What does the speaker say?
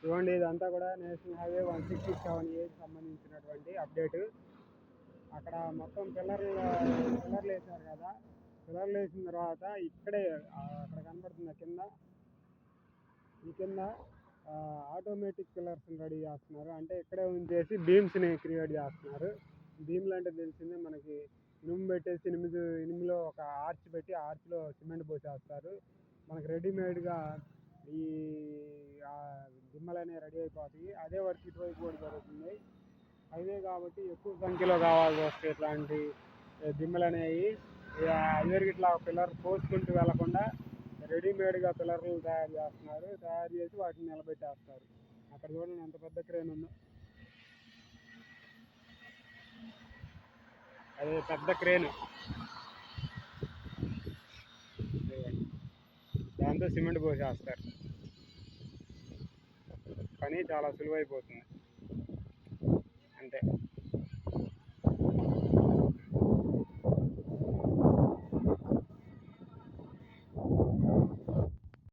ఇవ్వండి, ఇదంతా కూడా నేషనల్ హైవే 167A సంబంధించినటువంటి అప్డేట్. అక్కడ మొత్తం పిల్లర్లు వేశారు కదా. పిల్లర్లు వేసిన తర్వాత ఇక్కడే అక్కడ కనబడుతుంది కింద ఆటోమేటిక్ పిల్లర్స్ రెడీ చేస్తున్నారు. అంటే ఇక్కడే ఉంచేసి బీమ్స్ని క్రియేట్ చేస్తున్నారు. బీమ్లు అంటే తెలిసిందే మనకి, ఇనుము పెట్టేసి ఇనుములో ఒక ఆర్చ్ పెట్టి ఆర్చ్లో సిమెంట్ పోసేస్తారు. మనకి రెడీమేడ్గా ఈ దిమ్మలు అనేవి రెడీ అయిపోతాయి. అదే వర్క్ ఇటువైపు కూడా జరుగుతుంది. హైవే కాబట్టి ఎక్కువ సంఖ్యలో కావాల్సి వస్తే ఇట్లాంటి దిమ్మలు అనేవి అందరికి ఇట్లా పిల్లర్ పోసుకుంటూ వెళ్లకుండా రెడీమేడ్గా పిల్లర్లు తయారు చేసి వాటిని నిలబెట్టేస్తారు. అక్కడ చూడండి ఎంత పెద్ద క్రేన్ ఉందో. అదే పెద్ద క్రేన్, దాంతో సిమెంట్ పోసేస్తారు. పని చాలా సులువైపోతుంది.